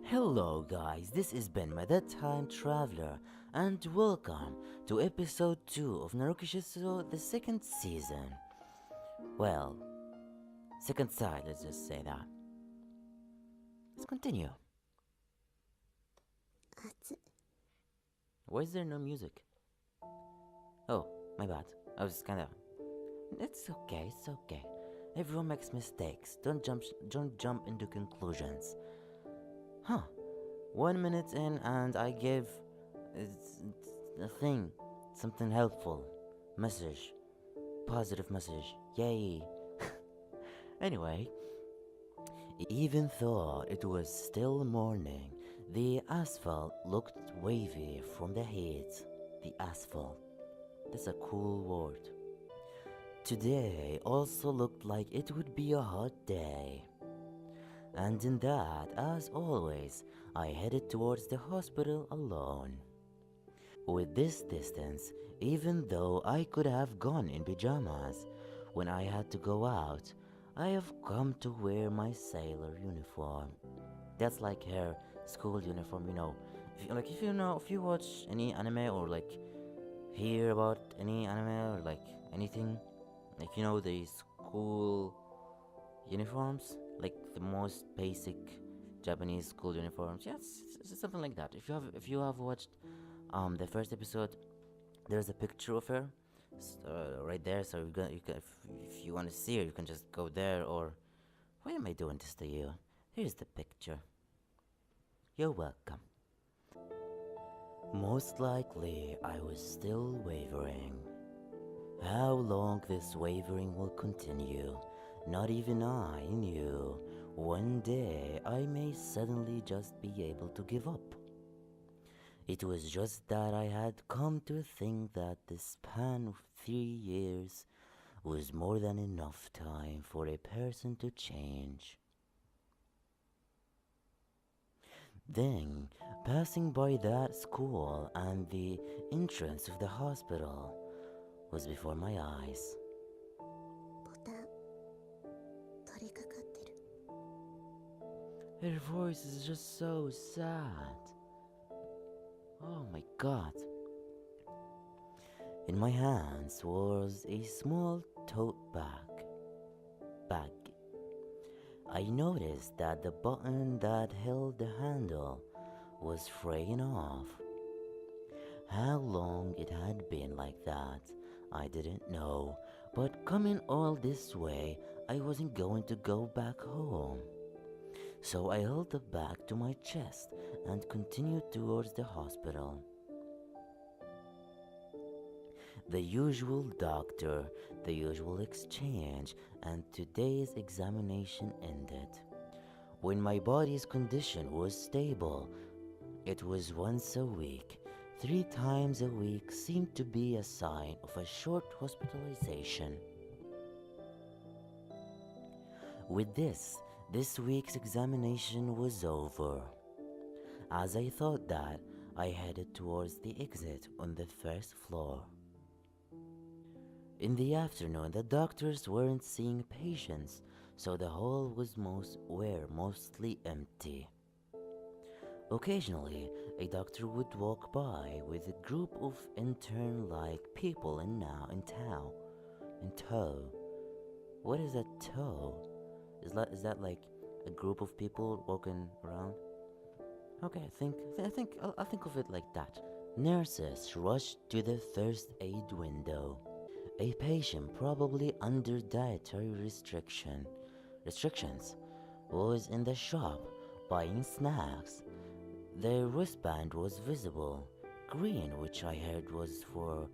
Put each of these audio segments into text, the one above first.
Hello guys, this is Bennma, the time traveler, and welcome to episode 2 of Narcissu the second season. Well, second side, let's just say that. Let's continue. Why is there no music? Oh, my bad. I was kinda... It's okay. Everyone makes mistakes. Don't jump into conclusions. Huh. 1 minute in and I gave it's a thing, something helpful, message, positive message, yay. Anyway, even though it was still morning, the asphalt looked wavy from the heat. The asphalt, that's a cool word. Today also looked like it would be a hot day. And in that, as always, I headed towards the hospital alone. With this distance, even though I could have gone in pajamas, when I had to go out, I have come to wear my sailor uniform. That's like her school uniform, you know. If you watch any anime or hear about any anime or anything, the school uniforms, like the most basic Japanese school uniforms. Yes, it's something like that. If you have watched the first episode, there's a picture of her right there. So if you want to see her, you can just go there. Or why am I doing this to you? Here's the picture. You're welcome. Most likely, I was still wavering. How long this wavering will continue, not even I knew. One day I may suddenly just be able to give up. It was just that I had come to think that the span of 3 years was more than enough time for a person to change. Then, passing by that school and the entrance of the hospital was before my eyes. ボタン取りかかってる。 Her voice is just so sad. Oh my god. In my hands was a small tote bag. I noticed that the button that held the handle was fraying off. How long it had been like that, I didn't know, but coming all this way, I wasn't going to go back home. So I held the bag to my chest and continued towards the hospital. The usual doctor, the usual exchange, and today's examination ended. When my body's condition was stable, it was once a week. 3 times a week seemed to be a sign of a short hospitalization. With this week's examination was over. As I thought that, I headed towards the exit on the first floor. In the afternoon, the doctors weren't seeing patients, so the hall were mostly empty. Occasionally, a doctor would walk by with a group of intern-like people in tow. What is a tow? Is that like a group of people walking around? Okay, I'll think of it like that. Nurses rushed to the first aid window. A patient, probably under dietary restrictions, was in the shop buying snacks. Their wristband was visible, green, which I heard was for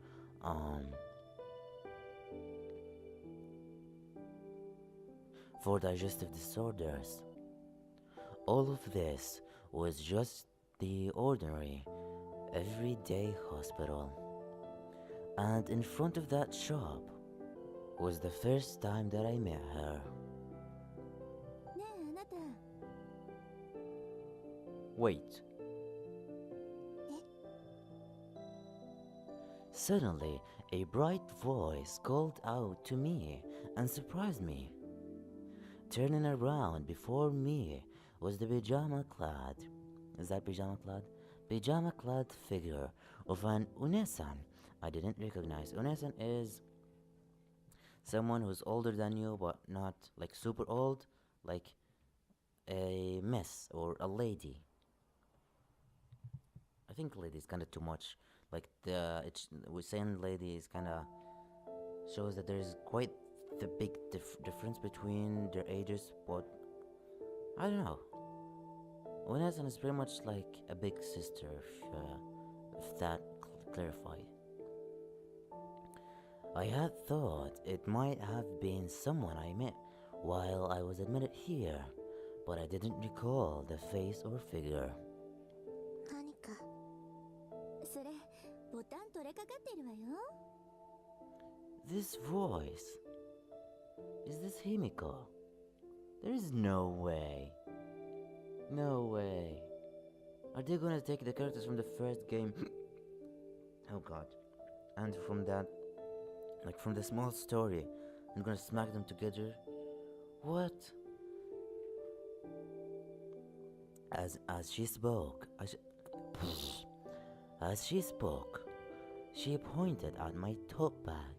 digestive disorders. All of this was just the ordinary, everyday hospital. And in front of that shop was the first time that I met her. ねえあなた。 Wait. Suddenly, a bright voice called out to me and surprised me. Turning around before me was the pajama-clad, Is that pajama clad? Pajama clad figure of an unesan I didn't recognize. Unesan is someone who's older than you but not like super old, like a miss or a lady. I think lady is kind of too much. Like we're saying lady is kind of shows that there's quite the big difference between their ages, but I don't know. Unesan is pretty much like a big sister, if that clarified. I had thought it might have been someone I met while I was admitted here, but I didn't recall the face or figure. 何かそれボタン取れかかってるわよ。 This voice. Is this Himiko? There is no way. No way. Are they gonna take the characters from the first game? Oh god. And from that, like from the small story, and gonna smack them together? What? As she spoke, as she spoke, she pointed at my tote bag.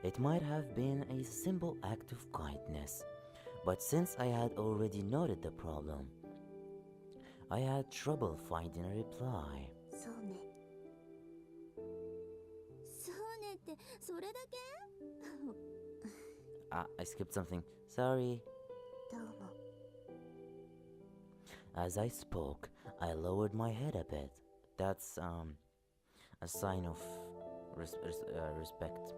It might have been a simple act of kindness, but since I had already noted the problem, I had trouble finding a reply. そうね。そうねってそれだけ？ I skipped something. Sorry. どうも。 As I spoke, I lowered my head a bit. That's a sign of respect.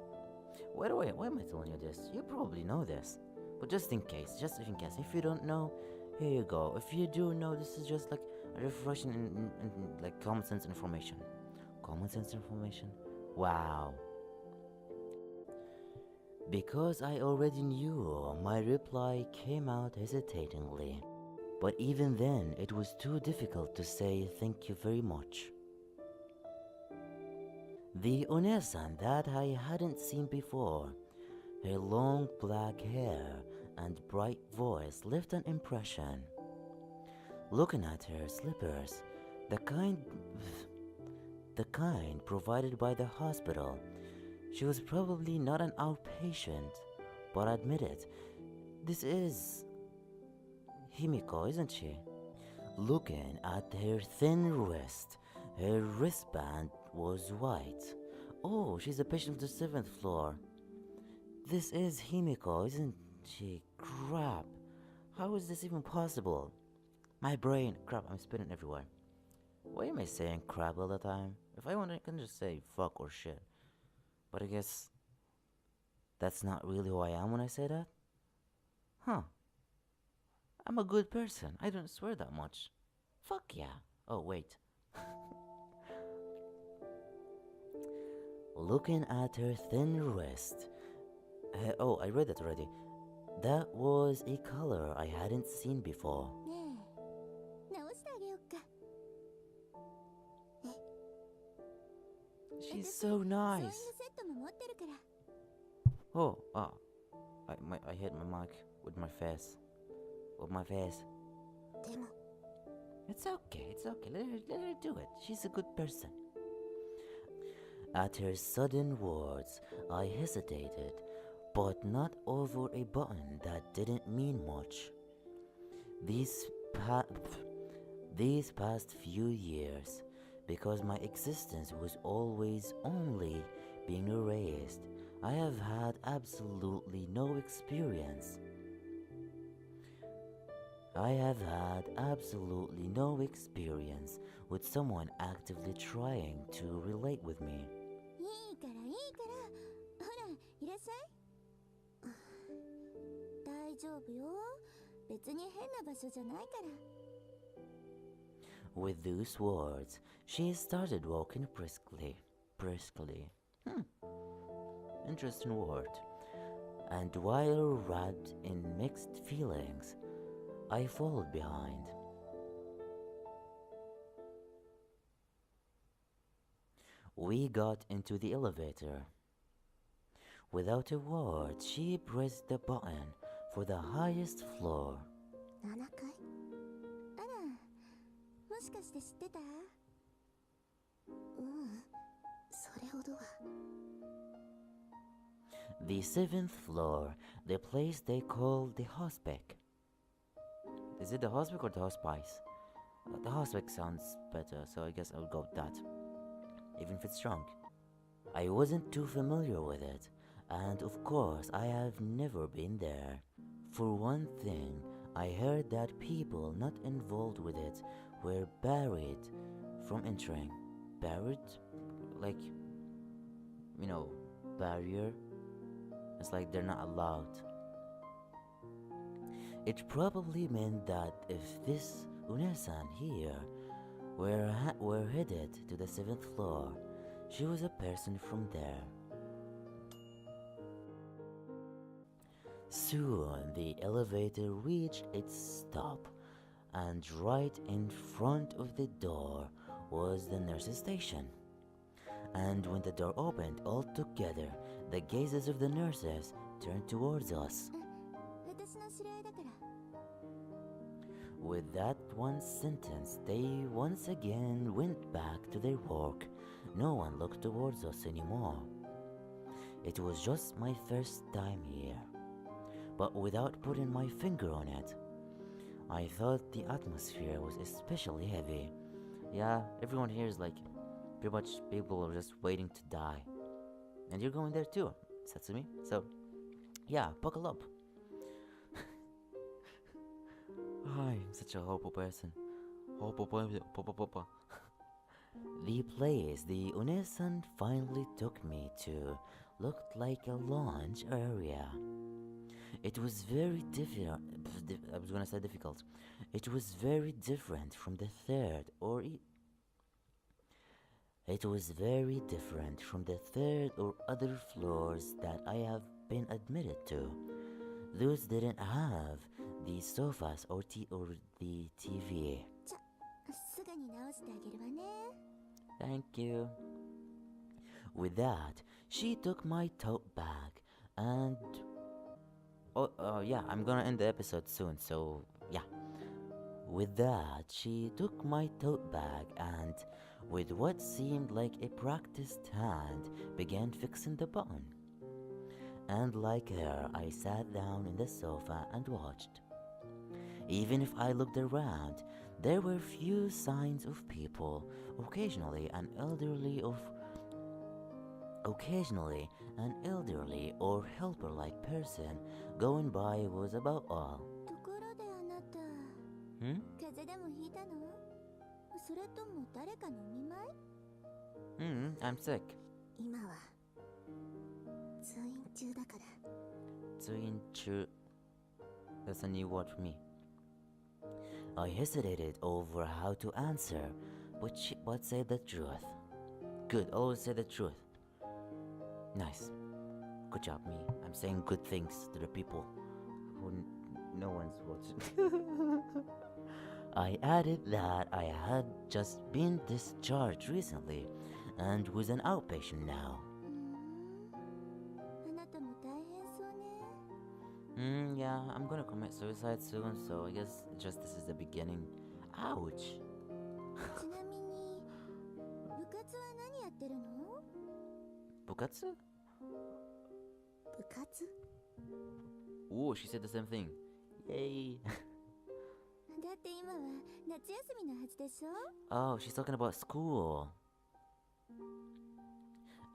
Why am I telling you this? You probably know this, but just in case, if you don't know, here you go. If you do know, this is just like a refreshing in like common sense information. Common sense information? Wow. Because I already knew, my reply came out hesitatingly. But even then, it was too difficult to say thank you very much. The Onesan that I hadn't seen before, her long black hair and bright voice left an impression. Looking at her slippers, the kind provided by the hospital, she was probably not an outpatient, but admitted, this is Himiko, isn't she? Looking at her thin wrist, her wristband was white. Oh, she's a patient of the 7th floor. This is Himiko, isn't she? Crap. How is this even possible? My brain. Crap, I'm spitting everywhere. Why am I saying crap all the time? If I want, I can just say fuck or shit. But I guess that's not really who I am when I say that? Huh. I'm a good person. I don't swear that much. Fuck yeah. Oh, wait. Looking at her thin wrist. Oh, I read that already. That was a color I hadn't seen before. ねえ、直してあげよっか。 She's so nice. セットも持ってるから。 Oh, I hit my mic with my face. With my face. でも It's okay. Let her do it. She's a good person. At her sudden words, I hesitated, but not over a button that didn't mean much. These past few years, because my existence was always only being erased, I have had absolutely no experience. I have had absolutely no experience with someone actively trying to relate with me. いいからいいから。ほら、いらっしゃい。大丈夫よ。別に変な場所じゃないから。 With those words, she started walking briskly. Interesting word. And while wrapped in mixed feelings, I followed behind. We got into the elevator. Without a word, she pressed the button for the highest floor. 7階。あら、しかして知ってた？それほどは。The seventh floor, the place they call the hospice. Is it the hospice or the hospice? The hospice sounds better, so I guess I'll go with that, even if it's wrong. I wasn't too familiar with it, and of course I have never been there. For one thing, I heard that people not involved with it were barred from entering. Barred? Like, barrier? It's like they're not allowed. It probably meant that if this Unesan here were headed to the 7th floor, she was a person from there. Soon the elevator reached its stop, and right in front of the door was the nurse's station. And when the door opened altogether, the gazes of the nurses turned towards us. 私の知り合いだから。 With that one sentence, they once again went back to their work. No one looked towards us anymore. It was just my first time here. But without putting my finger on it, I thought the atmosphere was especially heavy. Yeah, everyone here is like, pretty much people are just waiting to die. And you're going there too, Satsumi. So, yeah, buckle up. I'm such a hopeful person. The place the Unesan finally took me to looked like a lounge area. It was very difficult. I was gonna say difficult. It was very different from the third It was very different from the third or other floors that I have been admitted to. Those didn't have the sofas or the TV. すぐに直してあげるわね。 Thank you. With that, she took my tote bag and... yeah, I'm gonna end the episode soon, so yeah. With that, she took my tote bag and, with what seemed like a practiced hand, began fixing the button. And like her, I sat down in the sofa and watched. Even if I looked around, there were few signs of people. Occasionally, an elderly or helper-like person going by was about all. ところであなた、 風邪でもひいたの？それとも誰かのお見舞い？ I'm sick. 今は通院中だから。 That's a new word for me. I hesitated over how to answer, but said the truth. Good, always say the truth. Nice. Good job, me. I'm saying good things to the people who no one's watching. I added that I had just been discharged recently and was an outpatient now. あなたも大変そうね。 Yeah, I'm gonna commit suicide soon, so I guess just this is the beginning. Ouch. ちなみに部活は何やってるの？ Bukatsu? 部活？ Ooh, she said the same thing. Yay. だって今は夏休みのはずでしょ？ Oh, she's talking about school.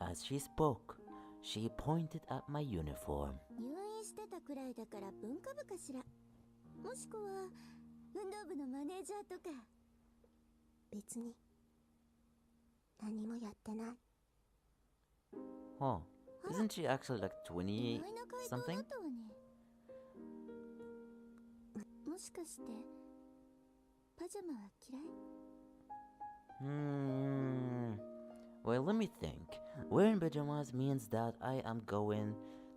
As she spoke, she pointed at my uniform. 入院してたくらいだから文化部かしら。もしくは運動部のマネージャーとか。別に何もやってない。 Huh. Isn't she actually like 20 意外な回答だ something? ったわね。もしかしてパジャマは嫌い？ Well, let me think. Wearing pajamas means that I am going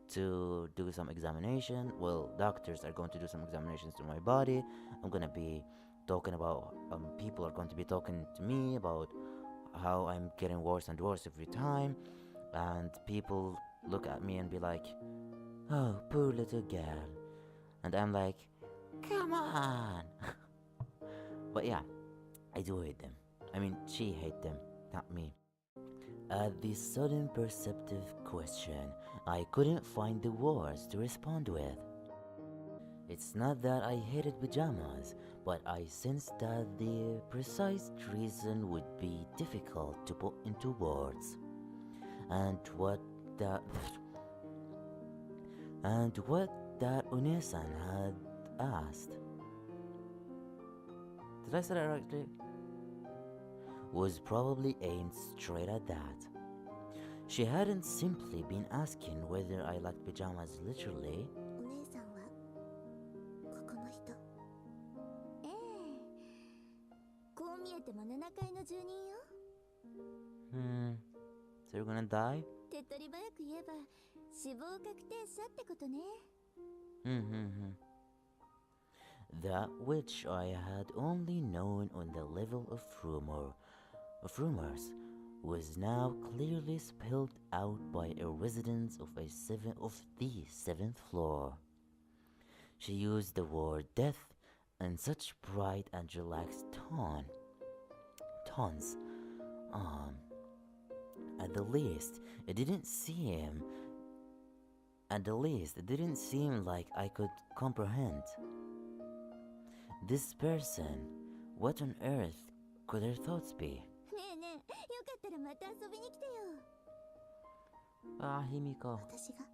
to do some examination. Well, doctors are going to do some examinations to my body. I'm gonna be talking about, people are going to be talking to me about how I'm getting worse and worse every time. And people look at me and be like, oh, poor little girl. And I'm like, come on. But yeah, I do hate them. I mean, she hate them, not me. At this sudden perceptive question, I couldn't find the words to respond with. It's not that I hated pajamas, but I sensed that the precise reason would be difficult to put into words. And that what that Unesan had asked, did I say that rightly? Was probably aimed straight at that. She hadn't simply been asking whether I liked pajamas literally. お姉さんはここの人。ええ、こう見えても7階の住人よ。So you're gonna die? 手っ取り早く言えば死亡確定者ってことね。That which I had only known on the level of rumors was now clearly spelled out by a resident of the seventh floor. She used the word death in such bright and relaxed tones. At the least, it didn't seem like I could comprehend. This person, what on earth could her thoughts be? ねえねえ、よかったらまた遊びに来てよ。Himiko. 私が。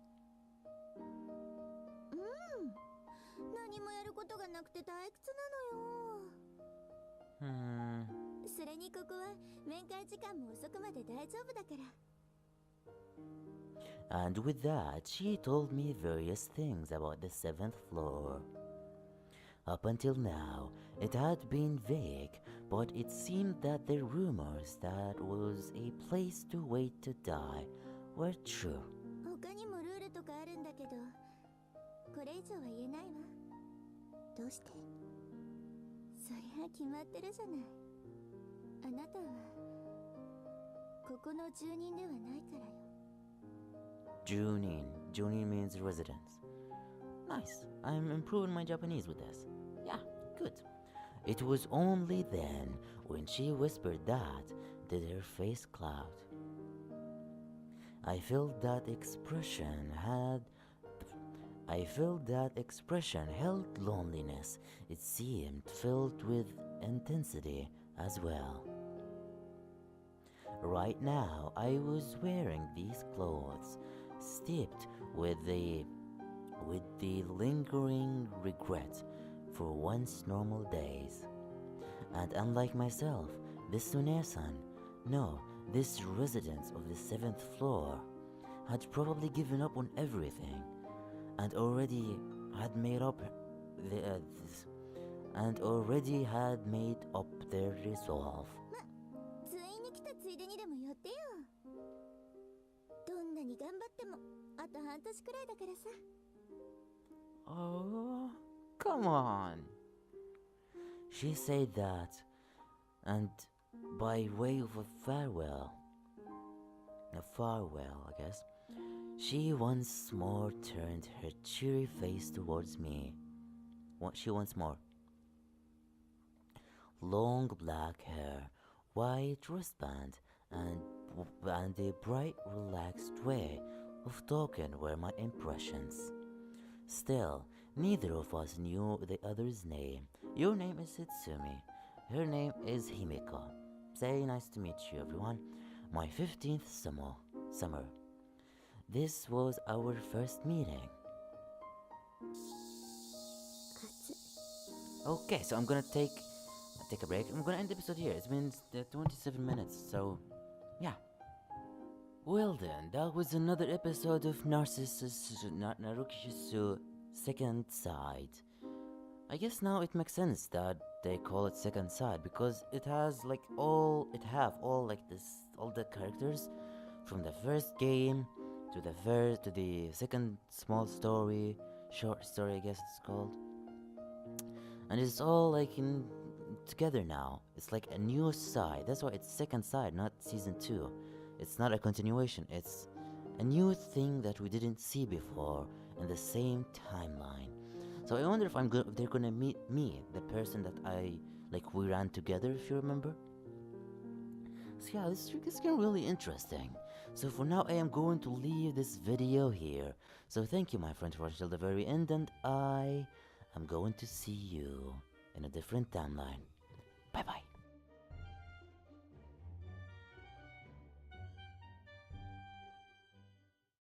何もやることがなくて退屈なのよ。それにここは面会時間も遅くまで大丈夫だから。And with that, she told me various things about the seventh floor. Up until now, it had been vague, but it seemed that the rumors that was a place to wait to die were true. 他にもルールとかあるんだけど、これ以上は言えないわ。どうして？そりゃ決まってるじゃない。あなたはここの住人ではないからよ。Junin. Junin means residence. Nice. I'm improving my Japanese with this. Yeah, good. It was only then, when she whispered that, did her face cloud. I felt that expression held loneliness. It seemed filled with intensity as well. Right now, I was wearing these clothes, steeped with the lingering regret for once normal days. And unlike myself, this Sunesan, this resident of the 7th floor, had probably given up on everything, and already had made up their resolve. ついに来たついでにでも寄ってよ。どんなに頑張ってもあと半年くらいだからさ。Oh, come on. She said that, and by way of a farewell, I guess, she once more turned her cheery face towards me. She once more. Long black hair, white wristband, and a bright, relaxed way of talking were my impressions. Still, neither of us knew the other's name. Your name is Hitsumi. Her name is Himiko. Say nice to meet you, everyone. My 15th summer. This was our first meeting. Okay, so I'm gonna take a break. I'm gonna end the episode here. It's been 27 minutes, so yeah. Well then, that was another episode of Narcissu2nd side. I guess now it makes sense that they call it second side because it has all the characters from the first game to the second short story I guess it's called. And it's all in together now. It's like a new side. That's why it's second side, not season 2. It's not a continuation. It's a new thing that we didn't see before in the same timeline. So I wonder if they're gonna meet me, the person that I Like we ran together, if you remember. So yeah, this trick is getting really interesting. So for now, I am going to leave this video here. So thank you, my friends, for watching till the very end, and I am going to see you in a different timeline. Bye bye.